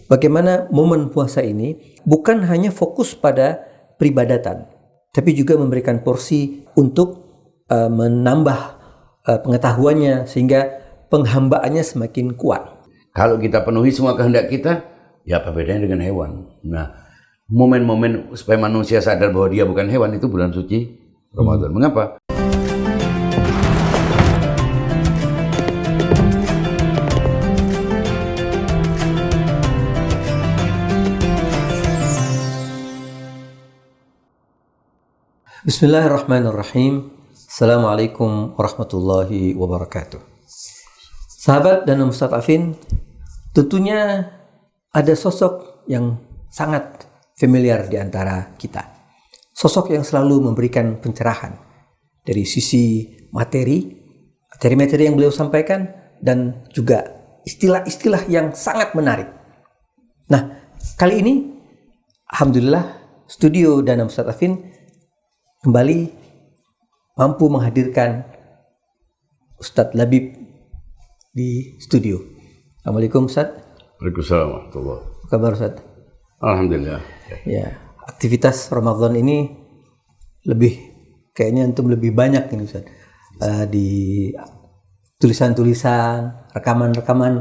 bagaimana momen puasa ini bukan hanya fokus pada peribadatan, tapi juga memberikan porsi untuk menambah pengetahuannya sehingga penghambaannya semakin kuat. Kalau kita penuhi semua kehendak kita, ya apa bedanya dengan hewan? Nah, momen-momen supaya manusia sadar bahwa dia bukan hewan itu bulan suci Ramadan. Mengapa? Bismillahirrahmanirrahim. Assalamualaikum warahmatullahi wabarakatuh. Sahabat dan mustadafin, tentunya ada sosok yang sangat familiar di antara kita. Sosok yang selalu memberikan pencerahan dari sisi materi yang beliau sampaikan, dan juga istilah-istilah yang sangat menarik. Nah, kali ini alhamdulillah studio Dana Mustadafin kembali mampu menghadirkan Ustadz Labib di studio. Assalamualaikum Ustadz. Waalaikumsalam warahmatullahi wabarakatuh. Apa kabar Ustadz? Alhamdulillah. Ya, aktivitas Ramadan ini kayaknya antum lebih banyak ini Ustadz. Di tulisan-tulisan, rekaman-rekaman.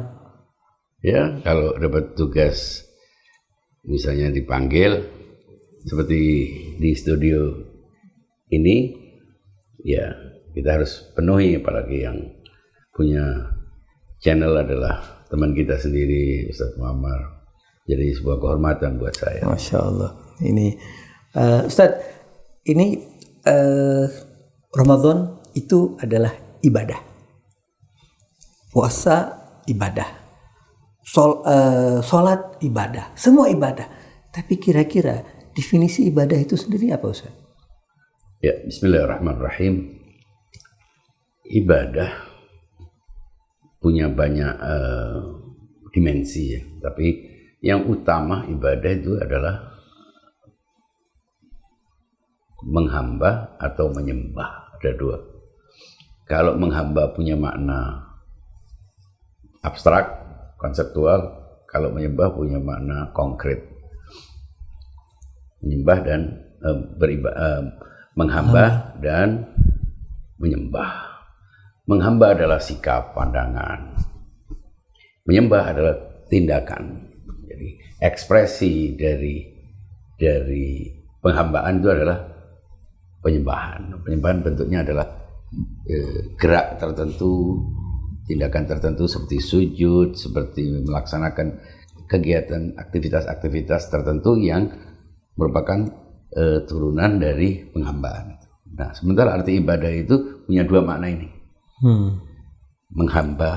Ya, kalau dapat tugas misalnya dipanggil seperti di studio ini, ya kita harus penuhi, apalagi yang punya channel adalah teman kita sendiri, Ustadz Muammar. Jadi sebuah kehormatan buat saya. Masya Allah. Ini Ustadz, ini Ramadan itu adalah ibadah. Puasa ibadah. Sholat ibadah. Semua ibadah. Tapi kira-kira definisi ibadah itu sendiri apa Ustadz? Ya, bismillahirrahmanirrahim. Ibadah punya banyak dimensi ya. Tapi yang utama ibadah itu adalah menghamba atau menyembah. Ada dua. Kalau menghamba punya makna abstrak, konseptual. Kalau menyembah punya makna konkret. Menyembah dan menghamba dan menyembah. Menghamba adalah sikap, pandangan. Menyembah adalah tindakan. Jadi ekspresi dari penghambaan itu adalah penyembahan. Penyembahan bentuknya adalah gerak tertentu, tindakan tertentu seperti sujud, seperti melaksanakan kegiatan aktivitas-aktivitas tertentu yang merupakan turunan dari penghambaan. Nah, sementara arti ibadah itu punya dua makna ini. Menghamba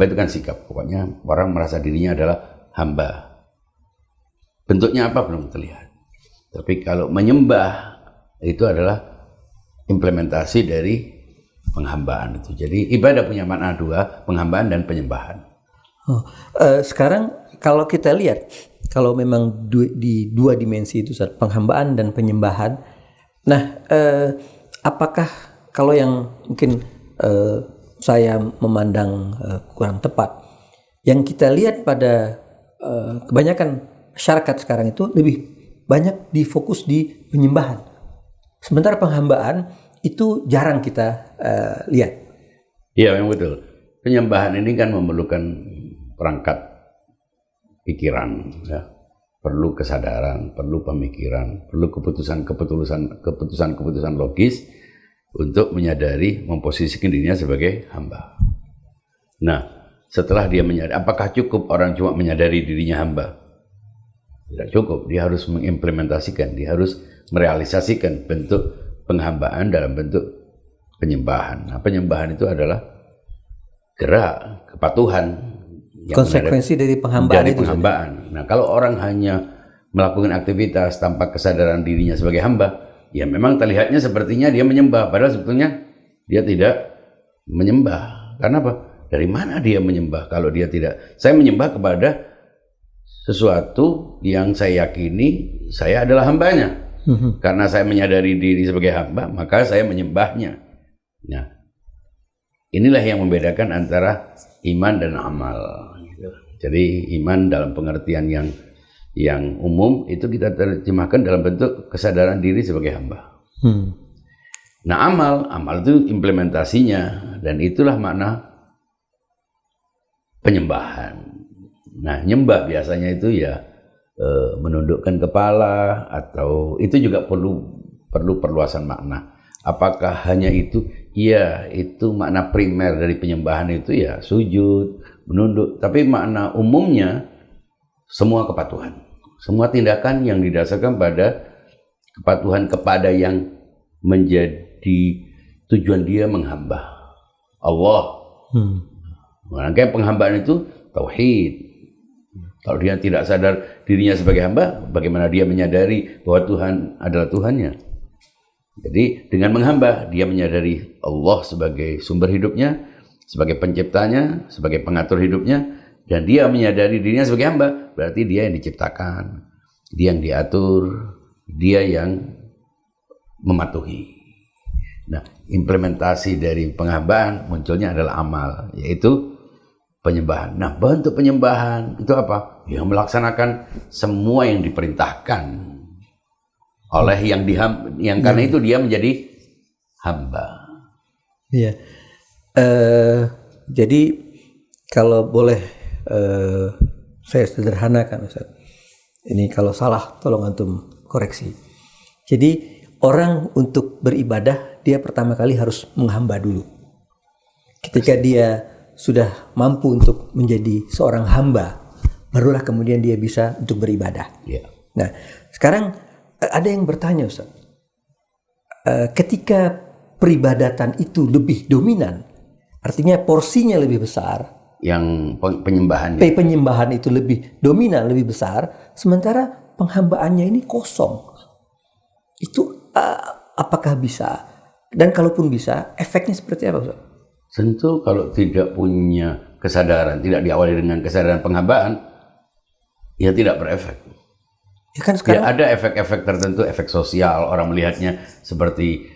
itu kan sikap. Pokoknya orang merasa dirinya adalah hamba. Bentuknya apa belum terlihat. Tapi kalau menyembah itu adalah implementasi dari penghambaan itu. Jadi ibadah punya makna dua, penghambaan dan penyembahan. Sekarang kalau kita lihat, kalau memang di dua dimensi itu penghambaan dan penyembahan. Nah, apakah kalau yang mungkin saya memandang kurang tepat, yang kita lihat pada kebanyakan masyarakat sekarang itu lebih banyak difokus di penyembahan. Sementara penghambaan itu jarang kita lihat. Iya, yang betul. Penyembahan ini kan memerlukan perangkat pikiran, ya. Perlu kesadaran, perlu pemikiran, perlu keputusan logis untuk menyadari, memposisikan dirinya sebagai hamba. Nah, setelah dia menyadari, apakah cukup orang cuma menyadari dirinya hamba? Tidak cukup, dia harus mengimplementasikan, dia harus merealisasikan bentuk penghambaan dalam bentuk penyembahan. Nah, penyembahan itu adalah gerak, kepatuhan, konsekuensi dari penghambaan itu. Nah, kalau orang hanya melakukan aktivitas tanpa kesadaran dirinya sebagai hamba, ya memang terlihatnya sepertinya dia menyembah, padahal sebetulnya dia tidak menyembah. Karena apa? Dari mana dia menyembah kalau dia tidak? Saya menyembah kepada sesuatu yang saya yakini saya adalah hambanya. Karena saya menyadari diri sebagai hamba, maka saya menyembahnya. Nah, inilah yang membedakan antara iman dan amal. Jadi iman dalam pengertian yang umum itu kita terjemahkan dalam bentuk kesadaran diri sebagai hamba. Nah, amal itu implementasinya, dan itulah makna penyembahan. Nah, nyembah biasanya itu ya menundukkan kepala, atau itu juga perlu perluasan makna. Apakah hanya itu? Iya, itu makna primer dari penyembahan itu ya sujud, menunduk. Tapi makna umumnya semua kepatuhan. Semua tindakan yang didasarkan pada kepatuhan kepada yang menjadi tujuan dia menghamba Allah. Makanya penghambaan itu tauhid. Kalau dia tidak sadar dirinya sebagai hamba, bagaimana dia menyadari bahwa Tuhan adalah Tuhannya? Jadi dengan menghamba, dia menyadari Allah sebagai sumber hidupnya, sebagai penciptanya, sebagai pengatur hidupnya, dan dia menyadari dirinya sebagai hamba, berarti dia yang diciptakan, dia yang diatur, dia yang mematuhi. Nah, implementasi dari penghambaan munculnya adalah amal, yaitu penyembahan. Nah, bentuk penyembahan itu apa? Ya, melaksanakan semua yang diperintahkan oleh yang karena itu dia menjadi hamba. Iya. Jadi kalau boleh saya sederhanakan, Ustaz. Ini kalau salah tolong antum koreksi. Jadi orang untuk beribadah dia pertama kali harus menghamba dulu. Ketika dia sudah mampu untuk menjadi seorang hamba, barulah kemudian dia bisa untuk beribadah. Yeah. Nah, sekarang ada yang bertanya, Ustaz, ketika peribadatan itu lebih dominan, artinya porsinya lebih besar, yang penyembahan itu lebih dominan, lebih besar, sementara penghambaannya ini kosong, itu apakah bisa? Dan kalaupun bisa, efeknya seperti apa, Ustaz? Tentu kalau tidak punya kesadaran, tidak diawali dengan kesadaran penghambaan, ya tidak berefek. Ya kan sekarang ya, ada efek-efek tertentu, efek sosial, orang melihatnya seperti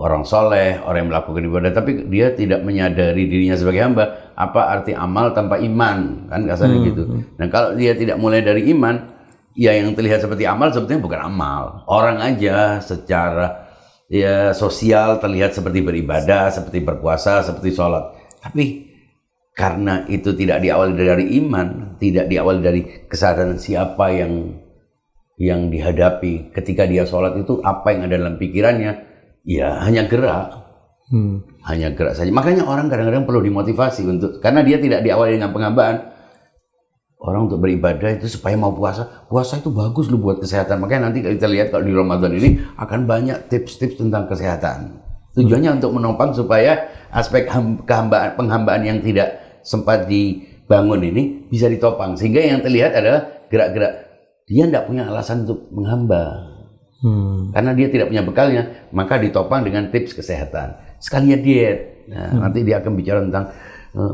orang soleh, orang yang melakukan ibadah, tapi dia tidak menyadari dirinya sebagai hamba. Apa arti amal tanpa iman? Kan kasarnya gitu. Nah, kalau dia tidak mulai dari iman, ya yang terlihat seperti amal sebetulnya bukan amal. Orang aja secara ya sosial terlihat seperti beribadah, seperti berpuasa, seperti sholat. Tapi karena itu tidak diawali dari iman, tidak diawali dari kesadaran siapa yang dihadapi ketika dia sholat itu, apa yang ada dalam pikirannya, ya hanya gerak. Hanya gerak saja. Makanya orang kadang-kadang perlu dimotivasi karena dia tidak diawali dengan penghambaan. Orang untuk beribadah itu supaya mau puasa. Puasa itu bagus loh buat kesehatan. Makanya nanti kita lihat kalau di Ramadan ini akan banyak tips-tips tentang kesehatan. Tujuannya untuk menopang supaya aspek penghambaan yang tidak sempat dibangun ini bisa ditopang. Sehingga yang terlihat adalah gerak-gerak. Dia tidak punya alasan untuk menghamba. Karena dia tidak punya bekalnya, maka ditopang dengan tips kesehatan. Sekalian diet. Nah, nanti dia akan bicara tentang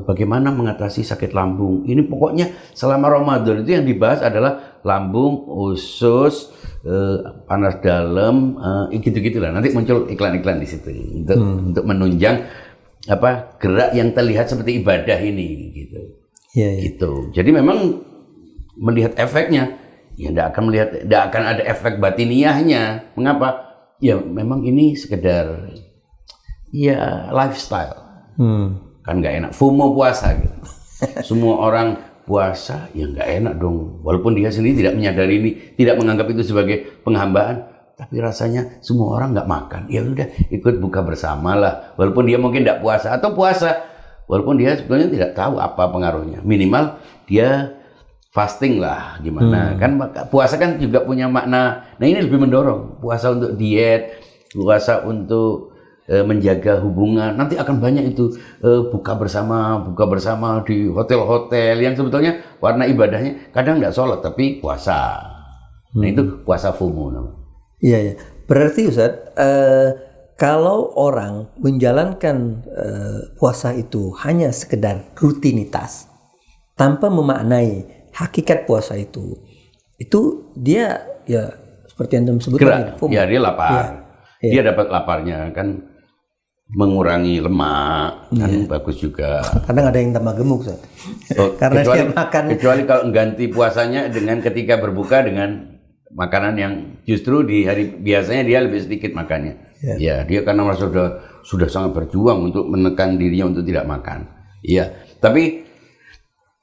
bagaimana mengatasi sakit lambung. Ini pokoknya selama Ramadan itu yang dibahas adalah lambung, usus, panas dalam, gitu-gitulah. Nanti muncul iklan-iklan di situ untuk menunjang gerak yang terlihat seperti ibadah ini gitu. Ya. Gitu. Jadi memang melihat efeknya, ya tidak akan ada efek batiniahnya. Mengapa? Ya memang ini sekedar ya lifestyle. Kan nggak enak, FOMO puasa gitu. Semua orang puasa, ya nggak enak dong. Walaupun dia sendiri tidak menyadari ini, tidak menganggap itu sebagai penghambaan, tapi rasanya semua orang nggak makan. Ya udah, ikut buka bersama lah. Walaupun dia mungkin tidak puasa atau puasa, walaupun dia sebetulnya tidak tahu apa pengaruhnya. Minimal dia fasting lah, gimana? Kan puasa kan juga punya makna. Nah ini lebih mendorong puasa untuk diet, puasa untuk menjaga hubungan. Nanti akan banyak itu buka bersama di hotel-hotel yang sebetulnya warna ibadahnya kadang nggak sholat tapi puasa. Nah itu puasa FOMO namanya. Iya. Berarti Ustaz, kalau orang menjalankan puasa itu hanya sekedar rutinitas tanpa memaknai hakikat puasa itu dia ya seperti yang sebutkan FOMO. Ya dia lapar. Ya. Dia dapat laparnya kan. mengurangi lemak kan bagus juga. Kadang ada yang tambah gemuk, Ustaz. Oh, Karena dia makan. kecuali kalau ganti puasanya dengan ketika berbuka dengan makanan yang justru di hari biasanya dia lebih sedikit makannya. Ya, dia karena merasa sudah sangat berjuang untuk menekan dirinya untuk tidak makan. Iya, tapi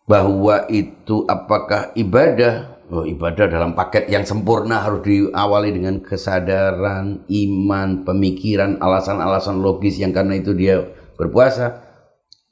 bahwa itu apakah ibadah? Oh, ibadah dalam paket yang sempurna harus diawali dengan kesadaran, iman, pemikiran, alasan-alasan logis yang karena itu dia berpuasa.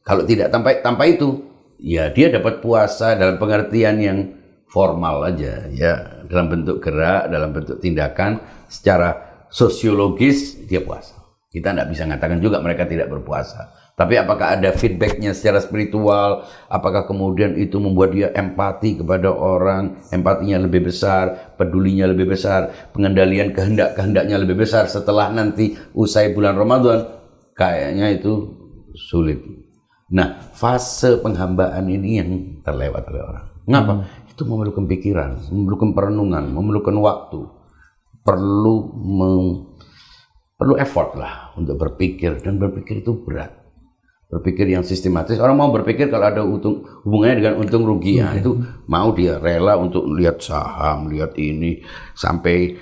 Kalau tidak tanpa itu, ya dia dapat puasa dalam pengertian yang formal aja, ya dalam bentuk gerak, dalam bentuk tindakan, secara sosiologis dia puasa. Kita tidak bisa mengatakan juga mereka tidak berpuasa. Tapi apakah ada feedbacknya secara spiritual? Apakah kemudian itu membuat dia empati kepada orang, empatinya lebih besar, pedulinya lebih besar, pengendalian kehendak-kehendaknya lebih besar setelah nanti usai bulan Ramadan? Kayaknya itu sulit. Nah, fase penghambaan ini yang terlewat oleh orang. Mengapa? Itu memerlukan pikiran, memerlukan perenungan, memerlukan waktu, perlu effort lah untuk berpikir, dan berpikir itu berat. Berpikir yang sistematis, orang mau berpikir kalau ada hubungannya dengan untung rugi, ya, itu mau dia rela untuk lihat saham, lihat ini sampai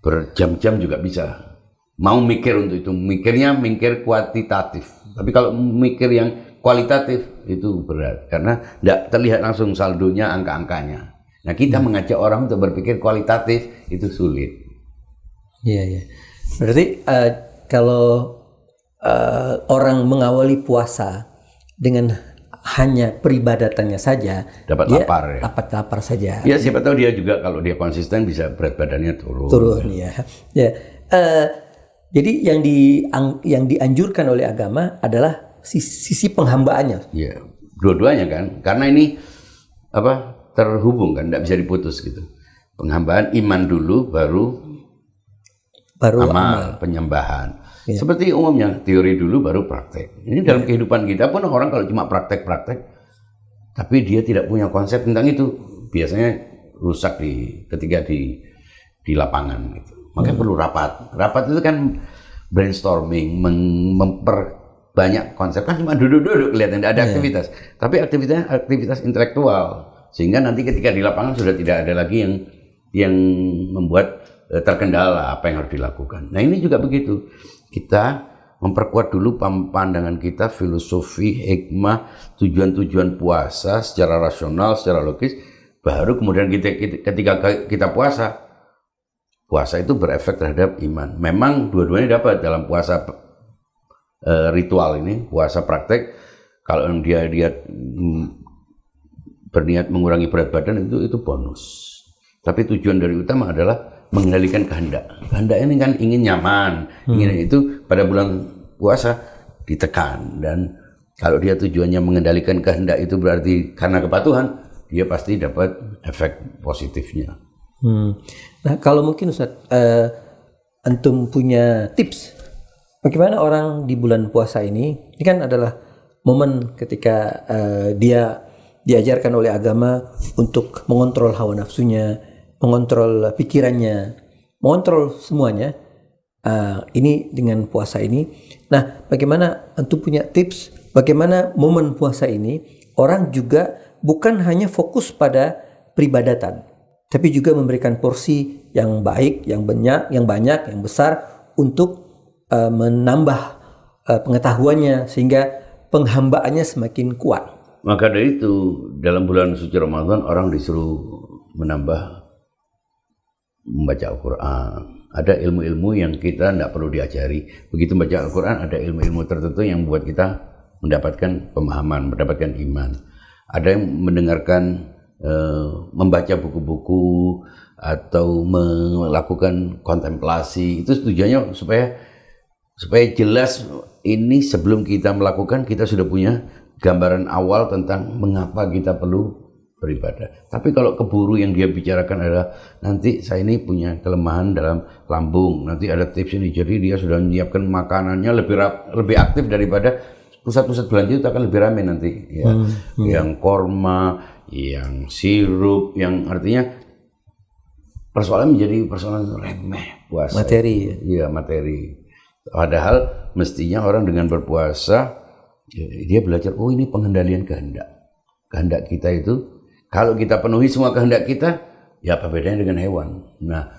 berjam-jam juga bisa. Mau mikir untuk itu, mikir kuantitatif. Tapi kalau mikir yang kualitatif itu berat karena tidak terlihat langsung saldonya, angka-angkanya. Nah, kita mengajak orang untuk berpikir kualitatif itu sulit. Iya. Berarti kalau orang mengawali puasa dengan hanya peribadatannya saja, dapat dia lapar ya. Dapat lapar saja. Ya, siapa tahu dia juga kalau dia konsisten bisa berat badannya turun. Ya. Jadi yang dianjurkan oleh agama adalah sisi penghambaannya. Ya, dua-duanya kan, karena ini terhubung kan, tidak bisa diputus gitu. Penghambaan iman dulu, baru amal, penyembahan. Ya. Seperti umumnya teori dulu baru praktek. Ini dalam kehidupan kita pun orang kalau cuma praktek, tapi dia tidak punya konsep tentang itu, biasanya rusak ketika di lapangan gitu. Makanya perlu rapat. Rapat itu kan brainstorming, memperbanyak konsep, kan cuma duduk-duduk kelihatan tidak ada aktivitas. Tapi aktivitas intelektual, sehingga nanti ketika di lapangan sudah tidak ada lagi yang membuat terkendala apa yang harus dilakukan. Nah, ini juga begitu. Kita memperkuat dulu pandangan kita, filosofi, hikmah, tujuan-tujuan puasa secara rasional, secara logis, baru kemudian ketika kita puasa itu berefek terhadap iman. Memang dua-duanya dapat dalam puasa ritual ini, puasa praktek. Kalau dia berniat mengurangi berat badan itu bonus. Tapi tujuan dari utama adalah mengendalikan kehendak. Kehendak ini kan ingin nyaman, ingin itu pada bulan puasa ditekan. Dan kalau dia tujuannya mengendalikan kehendak itu berarti karena kepatuhan, dia pasti dapat efek positifnya. Nah, kalau mungkin Ustaz, antum punya tips bagaimana orang di bulan puasa ini kan adalah momen ketika dia diajarkan oleh agama untuk mengontrol hawa nafsunya, mengontrol pikirannya, mengontrol semuanya. Ini dengan puasa ini. Nah, bagaimana antum punya tips bagaimana momen puasa ini orang juga bukan hanya fokus pada peribadatan, tapi juga memberikan porsi yang baik, yang banyak, yang besar untuk menambah pengetahuannya sehingga penghambaannya semakin kuat. Maka dari itu dalam bulan suci Ramadan orang disuruh membaca Al-Quran. Ada ilmu-ilmu yang kita tidak perlu diajari. Begitu baca Al-Quran ada ilmu-ilmu tertentu yang membuat kita mendapatkan pemahaman, mendapatkan iman. Ada yang mendengarkan, membaca buku-buku atau melakukan kontemplasi. Itu tujuannya supaya jelas ini sebelum kita melakukan kita sudah punya gambaran awal tentang mengapa kita perlu beribadah. Tapi kalau keburu yang dia bicarakan adalah nanti saya ini punya kelemahan dalam lambung, nanti ada tips ini, jadi dia sudah menyiapkan makanannya lebih aktif daripada pusat-pusat belanja itu akan lebih ramai nanti ya. Yang korma, yang sirup, yang artinya persoalan menjadi persoalan remeh puasa. Materi. Iya, materi. Padahal mestinya orang dengan berpuasa dia belajar, oh ini pengendalian kehendak. Kehendak kita itu, kalau kita penuhi semua kehendak kita, ya apa bedanya dengan hewan? Nah,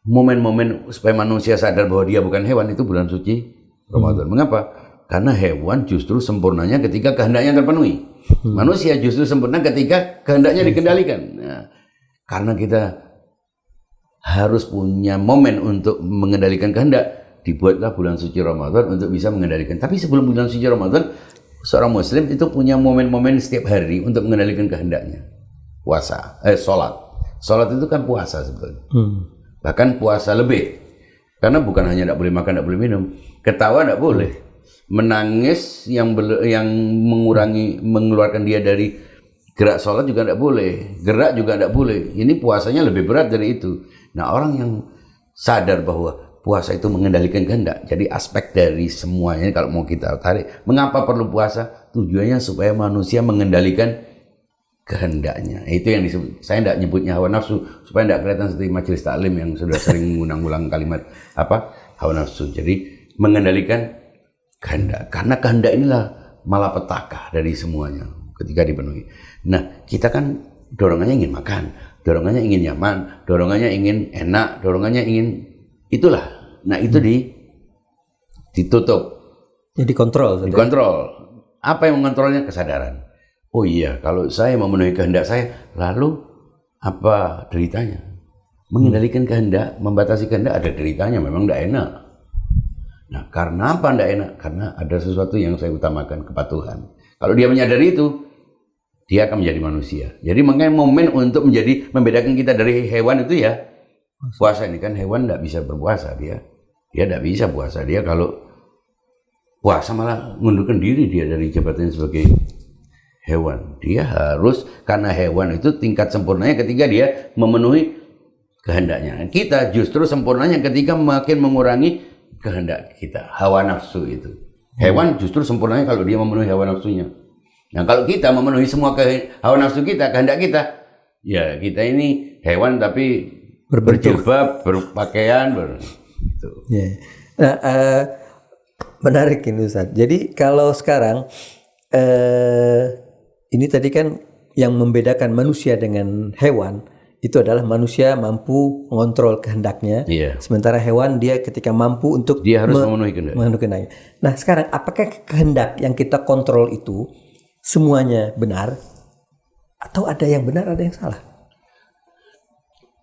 momen-momen supaya manusia sadar bahwa dia bukan hewan itu bulan suci Ramadan. Mengapa? Karena hewan justru sempurnanya ketika kehendaknya terpenuhi. Manusia justru sempurna ketika kehendaknya dikendalikan. Nah, karena kita harus punya momen untuk mengendalikan kehendak, dibuatlah bulan suci Ramadan untuk bisa mengendalikan. Tapi sebelum bulan suci Ramadan, seorang muslim itu punya momen-momen setiap hari untuk mengendalikan kehendaknya. Puasa, sholat. Sholat itu kan puasa sebetulnya. Bahkan puasa lebih. Karena bukan hanya tidak boleh makan, tidak boleh minum. Ketawa tidak boleh. Menangis yang mengeluarkan dia dari gerak sholat juga tidak boleh. Gerak juga tidak boleh. Ini puasanya lebih berat dari itu. Nah, orang yang sadar bahwa puasa itu mengendalikan kehendak. Jadi aspek dari semuanya kalau mau kita tarik, mengapa perlu puasa? Tujuannya supaya manusia mengendalikan kehendaknya. Itu yang disebut. Saya tidak nyebutnya hawa nafsu supaya tidak kelihatan seperti majelis taklim yang sudah sering mengulang-ulang kalimat hawa nafsu. Jadi mengendalikan kehendak. Karena kehendak inilah malapetaka dari semuanya ketika dipenuhi. Nah, kita kan dorongannya ingin makan, dorongannya ingin nyaman, dorongannya ingin enak, dorongannya ingin itulah. Nah, itu ditutup. Jadi kontrol. Dikontrol. Apa yang mengontrolnya? Kesadaran. Oh iya, kalau saya memenuhi kehendak saya, lalu apa deritanya? Mengendalikan kehendak, membatasi kehendak ada deritanya, memang tidak enak. Nah, karena apa tidak enak? Karena ada sesuatu yang saya utamakan, kepatuhan. Kalau dia menyadari itu, dia akan menjadi manusia. Jadi makanya momen untuk membedakan kita dari hewan itu ya puasa. Ini kan hewan tidak bisa berpuasa, dia tidak bisa puasa. Dia kalau puasa malah mengundurkan diri dia dari jabatannya sebagai hewan. Dia harus, karena hewan itu tingkat sempurnanya ketika dia memenuhi kehendaknya. Kita justru sempurnanya ketika makin mengurangi kehendak kita, hawa nafsu itu. Hewan justru sempurnanya kalau dia memenuhi hawa nafsunya. Nah, kalau kita memenuhi semua hawa nafsu kita, kehendak kita, ya kita ini hewan tapi berjilbab, berpakaian, gitu. Yeah. Nah, menarik ini Ustaz. Jadi kalau sekarang ini tadi kan yang membedakan manusia dengan hewan itu adalah manusia mampu mengontrol kehendaknya, sementara hewan dia ketika mampu untuk dia harus memenuhi kehendaknya. Nah, sekarang apakah kehendak yang kita kontrol itu semuanya benar atau ada yang benar, ada yang salah?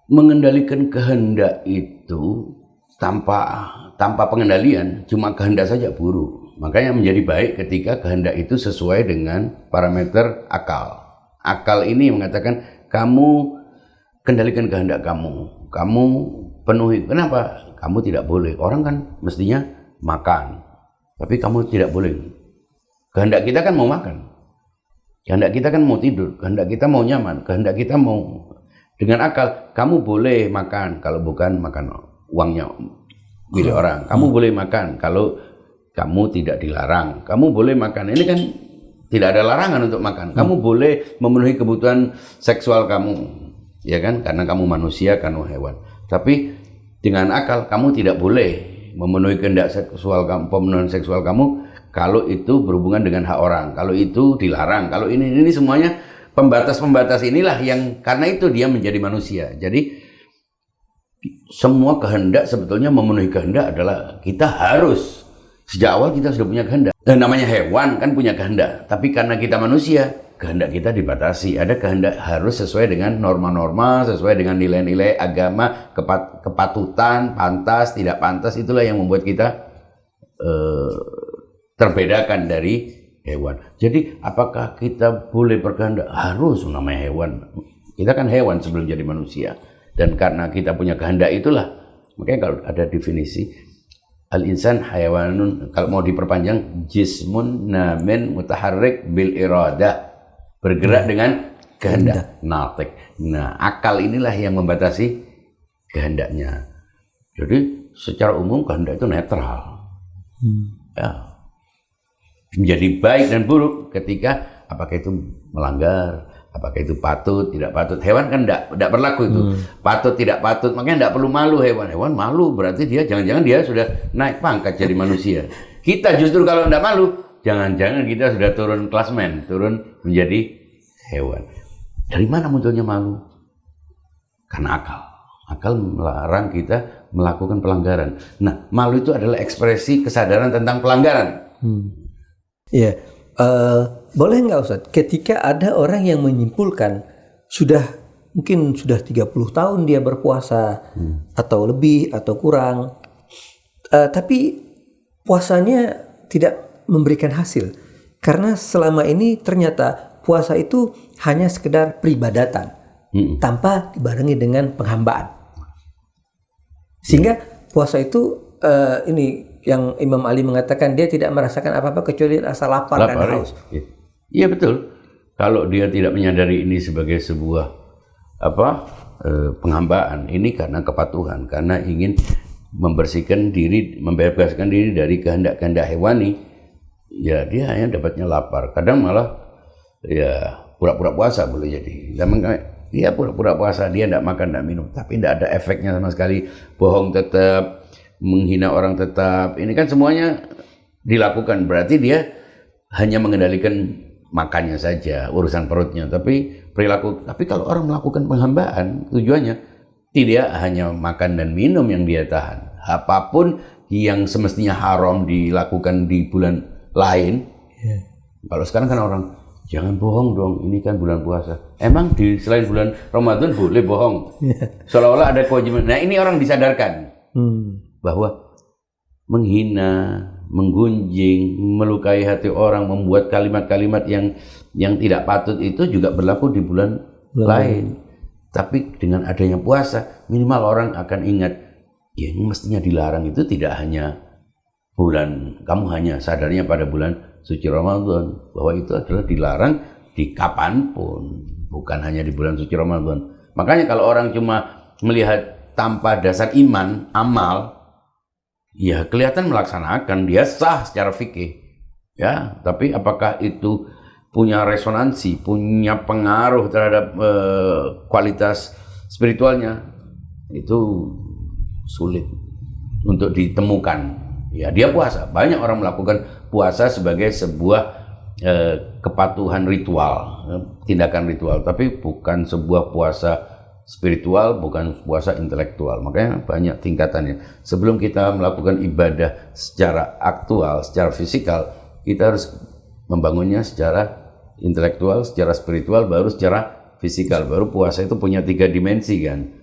Mengendalikan kehendak itu tanpa pengendalian, cuma kehendak saja buruk. Makanya menjadi baik ketika kehendak itu sesuai dengan parameter akal. Akal ini mengatakan kamu kendalikan kehendak kamu penuhi. Kenapa? Kamu tidak boleh. Orang kan mestinya makan, tapi kamu tidak boleh. Kehendak kita kan mau makan. Kehendak kita kan mau tidur, kehendak kita mau nyaman, kehendak kita mau dengan akal. Kamu boleh makan kalau bukan makan uangnya milik orang. Kamu boleh makan kalau kamu tidak dilarang. Kamu boleh makan. Ini kan tidak ada larangan untuk makan. Kamu boleh memenuhi kebutuhan seksual kamu, ya kan? Karena kamu manusia, kamu hewan. Tapi dengan akal kamu tidak boleh memenuhi kehendak seksual kamu, pemenuhan seksual kamu kalau itu berhubungan dengan hak orang, kalau itu dilarang, kalau ini semuanya pembatas-pembatas inilah yang karena itu dia menjadi manusia. Jadi semua kehendak sebetulnya memenuhi kehendak adalah kita harus sejak awal kita sudah punya kehendak. Dan namanya hewan kan punya kehendak, tapi karena kita manusia kehendak kita dibatasi. Ada kehendak harus sesuai dengan norma-norma, sesuai dengan nilai-nilai agama, kepatutan, pantas, tidak pantas. Itulah yang membuat kita terbedakan dari hewan. Jadi apakah kita boleh berkehendak? Harus, namanya hewan. Kita kan hewan sebelum jadi manusia. Dan karena kita punya kehendak itulah, makanya kalau ada definisi al-insan hayawanun, kalau mau diperpanjang, jismun namin mutaharrik bil iradah, bergerak dengan kehendak, natik. Nah, akal inilah yang membatasi kehendaknya. Jadi secara umum kehendak itu netral. Ya. Menjadi baik dan buruk ketika apakah itu melanggar, Apakah itu patut, tidak patut? Hewan kan tidak berlaku itu. Patut, tidak patut, makanya tidak perlu malu hewan. Hewan malu berarti dia jangan-jangan dia sudah naik pangkat jadi manusia. Kita justru kalau tidak malu, jangan-jangan kita sudah turun klasmen, turun menjadi hewan. Dari mana munculnya malu? Karena akal. Akal melarang kita melakukan pelanggaran. Nah, malu itu adalah ekspresi kesadaran tentang pelanggaran. Iya. Boleh nggak Ustaz, ketika ada orang yang menyimpulkan mungkin sudah 30 tahun dia berpuasa atau lebih atau kurang, tapi puasanya tidak memberikan hasil karena selama ini ternyata puasa itu hanya sekedar peribadatan tanpa dibarengi dengan penghambaan, sehingga puasa itu ini yang Imam Ali mengatakan dia tidak merasakan apa-apa kecuali rasa lapar dan haus. Iya betul. Kalau dia tidak menyadari ini sebagai sebuah penghambaan, ini karena kepatuhan, karena ingin membersihkan diri, membebaskan diri dari kehendak-kehendak hewani, ya dia hanya dapatnya lapar. Kadang malah ya pura-pura puasa boleh jadi. Dia pura-pura puasa, dia tidak makan, tidak minum, tapi tidak ada efeknya sama sekali. Bohong tetap, menghina orang tetap, ini kan semuanya dilakukan, berarti dia hanya mengendalikan makannya saja, urusan perutnya, tapi perilaku. Tapi kalau orang melakukan penghambaan, tujuannya tidak hanya makan dan minum yang dia tahan, apapun yang semestinya haram dilakukan di bulan lain. Kalau sekarang kan orang jangan bohong dong, ini kan bulan puasa. Emang di selain bulan Ramadan boleh bohong? Seolah-olah ada kewajiban. Nah, ini orang disadarkan bahwa menghina, menggunjing, melukai hati orang, membuat kalimat-kalimat yang tidak patut itu juga berlaku di bulan lain. Tapi dengan adanya puasa, minimal orang akan ingat, ya ini mestinya dilarang itu tidak hanya bulan, kamu hanya sadarnya pada bulan suci Ramadan, bahwa itu adalah dilarang di kapanpun, bukan hanya di bulan suci Ramadan. Makanya kalau orang cuma melihat tanpa dasar iman, amal, ya kelihatan melaksanakan, dia sah secara fikih, ya. Tapi apakah itu punya resonansi, punya pengaruh terhadap kualitas spiritualnya, itu sulit untuk ditemukan. Ya, dia puasa. Banyak orang melakukan puasa sebagai sebuah kepatuhan ritual, tindakan ritual, tapi bukan sebuah puasa spiritual, bukan puasa intelektual. Makanya banyak tingkatannya. Sebelum kita melakukan ibadah secara aktual, secara fisikal, kita harus membangunnya secara intelektual, secara spiritual, baru secara fisikal. Baru puasa itu punya 3 dimensi kan.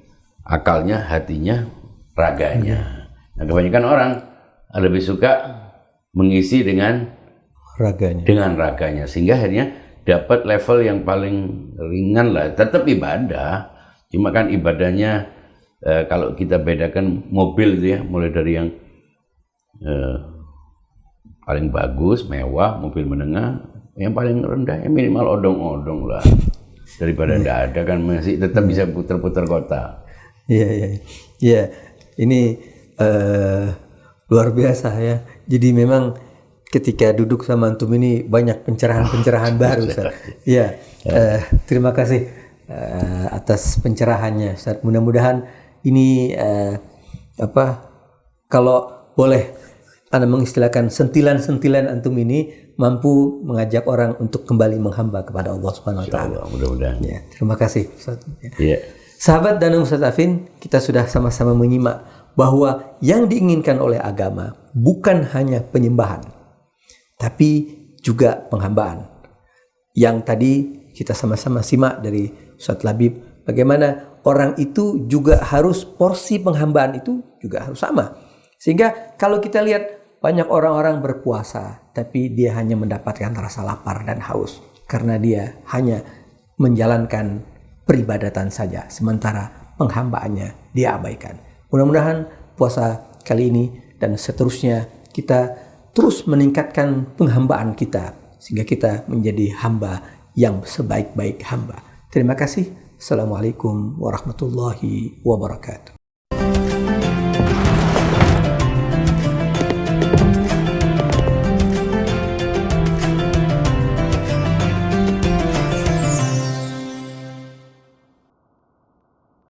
Akalnya, hatinya, raganya. Nah, kebanyakan orang lebih suka mengisi dengan raganya, sehingga akhirnya dapat level yang paling ringan lah. Tetap ibadah, cuma kan ibadahnya kalau kita bedakan mobil itu ya, mulai dari yang paling bagus, mewah, mobil menengah, yang paling rendah ya minimal odong-odong lah, daripada tidak ada kan masih tetap bisa putar-putar kota. Iya. Ini luar biasa ya. Jadi memang ketika duduk sama antum ini banyak pencerahan-pencerahan baru, Ustaz. Iya. Terima kasih atas pencerahannya, Ustaz. Mudah-mudahan ini kalau boleh Anda mengistilahkan sentilan-sentilan antum ini mampu mengajak orang untuk kembali menghamba kepada Allah Subhanahu wa taala. Mudah-mudahan. Ya, terima kasih, Ustaz. Iya. Sahabat dan Ustaz Afin, kita sudah sama-sama menyimak bahwa yang diinginkan oleh agama bukan hanya penyembahan, tapi juga penghambaan. Yang tadi kita sama-sama simak dari Ustaz Labib, bagaimana orang itu juga harus porsi penghambaan itu juga harus sama. Sehingga kalau kita lihat banyak orang-orang berpuasa, tapi dia hanya mendapatkan rasa lapar dan haus karena dia hanya menjalankan peribadatan saja, sementara penghambaannya dia abaikan. Mudah-mudahan puasa kali ini dan seterusnya kita terus meningkatkan penghambaan kita sehingga kita menjadi hamba yang sebaik-baik hamba. Terima kasih. Assalamualaikum warahmatullahi wabarakatuh.